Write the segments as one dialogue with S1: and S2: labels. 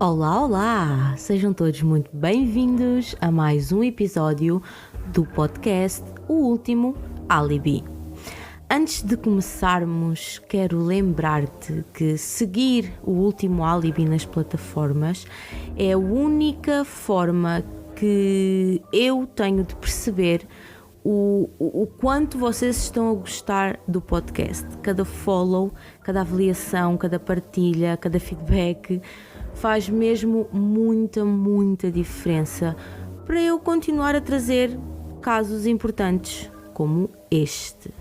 S1: Olá, olá! Sejam todos muito bem-vindos a mais um episódio do podcast O Último Alibi. Antes de começarmos, quero lembrar-te que seguir o Último Alibi nas plataformas é a única forma que eu tenho de perceber o quanto vocês estão a gostar do podcast. Cada follow, cada avaliação, cada partilha, cada feedback faz mesmo muita diferença para eu continuar a trazer casos importantes como este.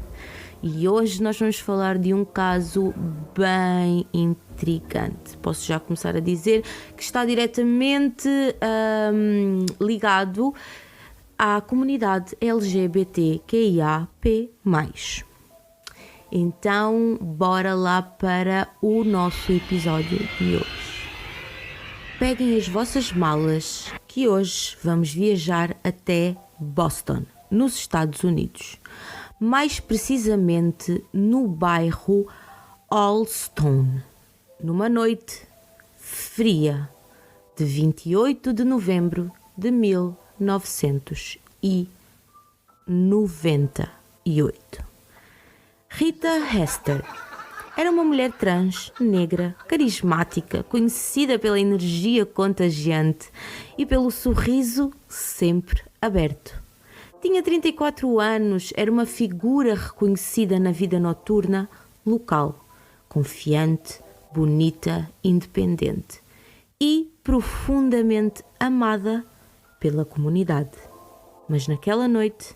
S1: E hoje nós vamos falar de um caso bem intrigante. Posso já começar a dizer que está diretamente ligado à comunidade LGBTQIAP+. Então, bora lá para o nosso episódio de hoje. Peguem as vossas malas que hoje vamos viajar até Boston, nos Estados Unidos. Mais precisamente no bairro Allston, numa noite fria de 28 de novembro de 1998. Rita Hester era uma mulher trans, negra, carismática, conhecida pela energia contagiante e pelo sorriso sempre aberto. Tinha 34 anos, era uma figura reconhecida na vida noturna local, confiante, bonita, independente e profundamente amada pela comunidade. Mas naquela noite,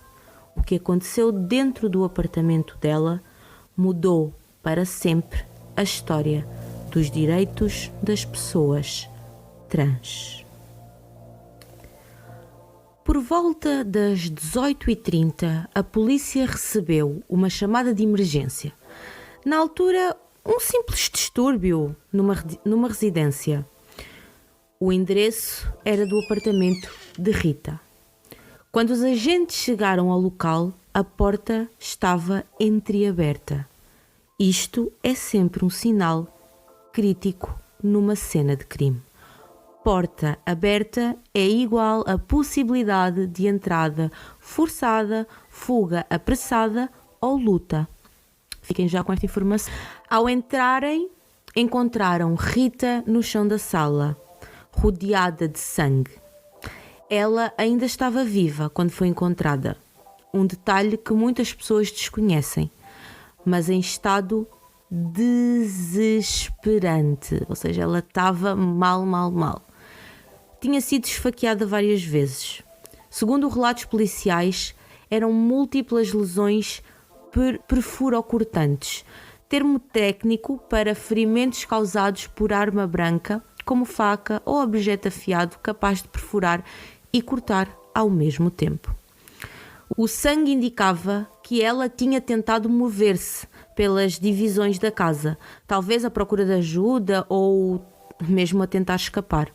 S1: o que aconteceu dentro do apartamento dela mudou para sempre a história dos direitos das pessoas trans. Por volta das 18h30, a polícia recebeu uma chamada de emergência. Na altura, um simples distúrbio numa residência. O endereço era do apartamento de Rita. Quando os agentes chegaram ao local, a porta estava entreaberta. Isto é sempre um sinal crítico numa cena de crime. Porta aberta é igual a possibilidade de entrada forçada, fuga apressada ou luta. Fiquem já com esta informação. Ao entrarem, encontraram Rita no chão da sala, rodeada de sangue. Ela ainda estava viva quando foi encontrada. Um detalhe que muitas pessoas desconhecem, mas em estado desesperante. Ou seja, ela estava mal. Tinha sido esfaqueada várias vezes. Segundo relatos policiais, eram múltiplas lesões perfurocortantes, termo técnico para ferimentos causados por arma branca, como faca ou objeto afiado capaz de perfurar e cortar ao mesmo tempo. O sangue indicava que ela tinha tentado mover-se pelas divisões da casa, talvez à procura de ajuda ou mesmo a tentar escapar.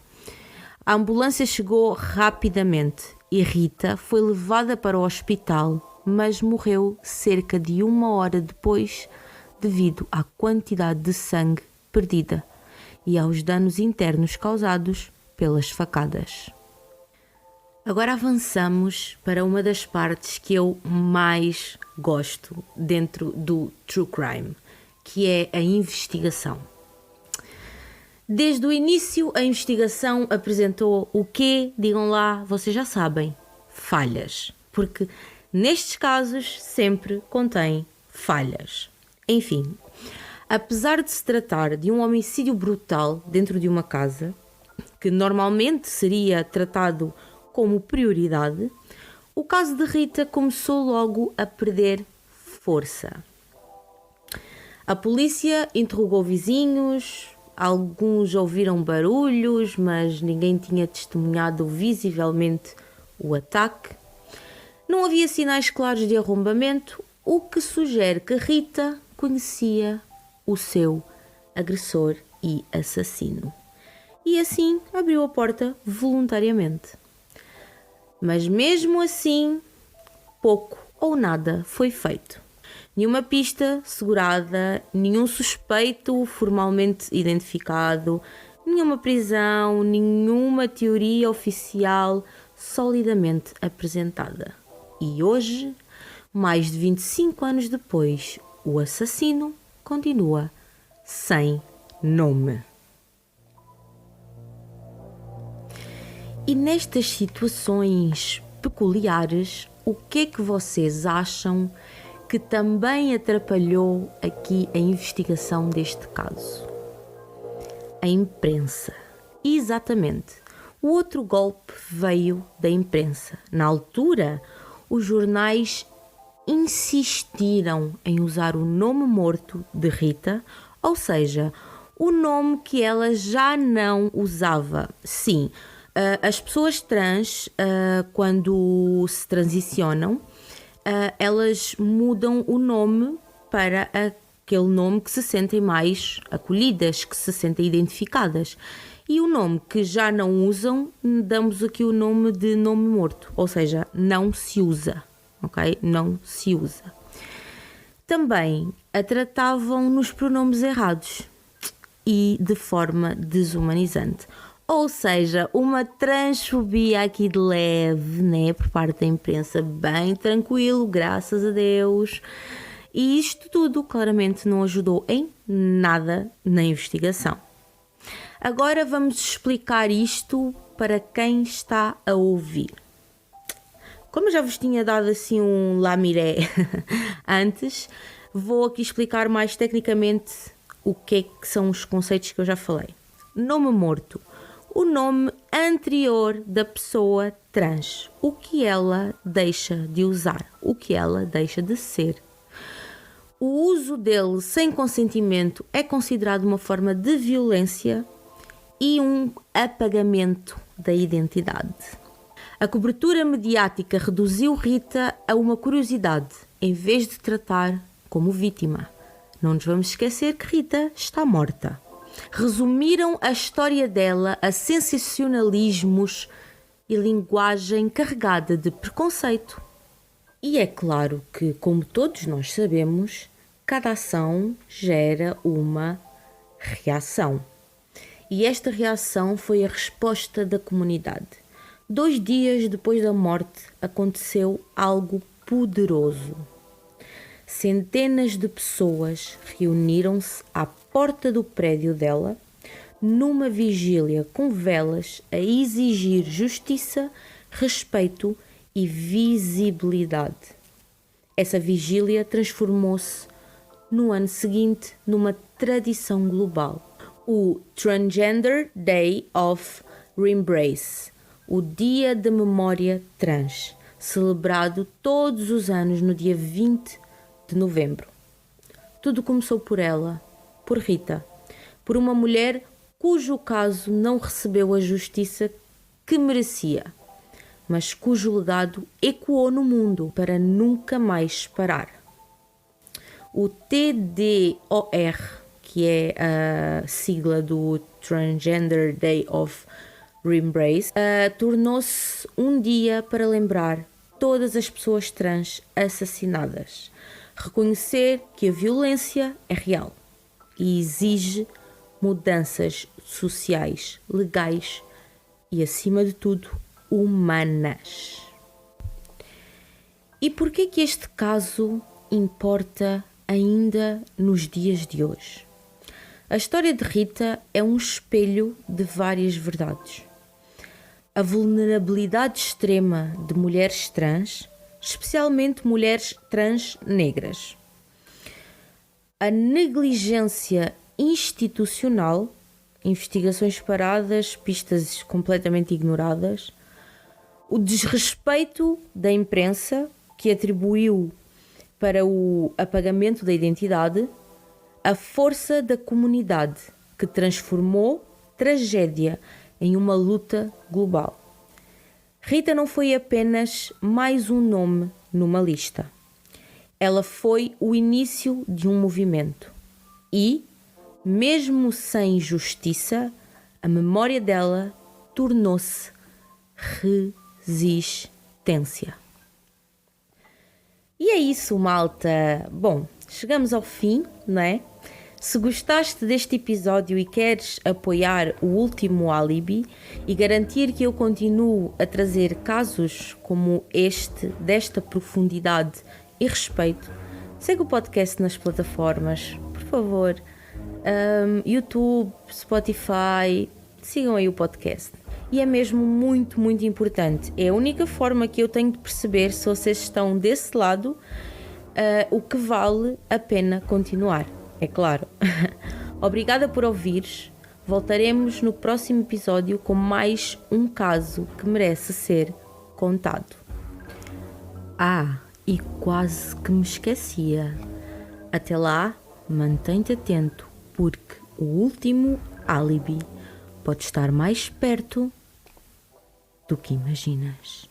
S1: A ambulância chegou rapidamente e Rita foi levada para o hospital, mas morreu cerca de 1 hora depois devido à quantidade de sangue perdida e aos danos internos causados pelas facadas. Agora avançamos para uma das partes que eu mais gosto dentro do True Crime, que é a investigação. Desde o início, a investigação apresentou o quê? Digam lá, vocês já sabem, falhas. Porque nestes casos sempre contém falhas. Enfim, apesar de se tratar de um homicídio brutal dentro de uma casa, que normalmente seria tratado como prioridade, o caso de Rita começou logo a perder força. A polícia interrogou vizinhos, alguns ouviram barulhos, mas ninguém tinha testemunhado visivelmente o ataque. Não havia sinais claros de arrombamento, o que sugere que Rita conhecia o seu agressor e assassino. E assim abriu a porta voluntariamente. Mas mesmo assim, pouco ou nada foi feito. Nenhuma pista segurada, nenhum suspeito formalmente identificado, Nenhuma prisão, nenhuma teoria oficial solidamente apresentada. E hoje, mais de 25 anos depois, o assassino continua sem nome. E nestas situações peculiares, o que é que vocês acham que também atrapalhou aqui a investigação deste caso? A imprensa. Exatamente. O outro golpe veio da imprensa. Na altura, os jornais insistiram em usar o nome morto de Rita, ou seja, o nome que ela já não usava. Sim, as pessoas trans, quando se transicionam, elas mudam o nome para aquele nome que se sentem mais acolhidas, que se sentem identificadas. E o nome que já não usam, damos aqui o nome de nome morto, ou seja, não se usa, ok? Não se usa. Também a tratavam nos pronomes errados e de forma desumanizante. Ou seja, uma transfobia aqui de leve, né, por parte da imprensa, bem tranquilo, graças a Deus. E isto tudo claramente não ajudou em nada na investigação. Agora vamos explicar isto para quem está a ouvir. Como eu já vos tinha dado assim um lamiré antes, vou aqui explicar mais tecnicamente o que é que são os conceitos que eu já falei. Nome morto. O nome anterior da pessoa trans. O que ela deixa de usar. O que ela deixa de ser. O uso dele sem consentimento é considerado uma forma de violência e um apagamento da identidade. A cobertura mediática reduziu Rita a uma curiosidade, em vez de tratar como vítima. Não nos vamos esquecer que Rita está morta. Resumiram a história dela a sensacionalismos e linguagem carregada de preconceito. E é claro que, como todos nós sabemos, cada ação gera uma reação. E esta reação foi a resposta da comunidade. 2 dias depois da morte aconteceu algo poderoso. Centenas de pessoas reuniram-se à porta do prédio dela, numa vigília com velas, a exigir justiça, respeito e visibilidade. Essa vigília transformou-se, no ano seguinte, numa tradição global. O Transgender Day of Remembrance, o Dia da Memória Trans, celebrado todos os anos no dia 20 de novembro. Tudo começou por ela, por Rita, por uma mulher cujo caso não recebeu a justiça que merecia, mas cujo legado ecoou no mundo para nunca mais parar. O TDOR, que é a sigla do Transgender Day of Remembrance, tornou-se um dia para lembrar todas as pessoas trans assassinadas, reconhecer que a violência é real e exige mudanças sociais, legais e, acima de tudo, humanas. E por que este caso importa ainda nos dias de hoje? A história de Rita é um espelho de várias verdades. A vulnerabilidade extrema de mulheres trans, especialmente mulheres trans negras. A negligência institucional, investigações paradas, pistas completamente ignoradas. O desrespeito da imprensa, que atribuiu para o apagamento da identidade. A força da comunidade, que transformou tragédia em uma luta global. Rita não foi apenas mais um nome numa lista. Ela foi o início de um movimento. E, mesmo sem justiça, a memória dela tornou-se resistência. E é isso, malta. Bom, chegamos ao fim, não é? Se gostaste deste episódio e queres apoiar o Último Álibi e garantir que eu continuo a trazer casos como este, desta profundidade e respeito, segue o podcast nas plataformas, por favor. YouTube, Spotify, sigam aí o podcast. E é mesmo muito, muito importante. É a única forma que eu tenho de perceber se vocês estão desse lado, o que vale a pena continuar. É claro. Obrigada por ouvires. Voltaremos no próximo episódio com mais um caso que merece ser contado. E quase que me esquecia. Até lá, mantém-te atento, porque o Último Álibi pode estar mais perto do que imaginas.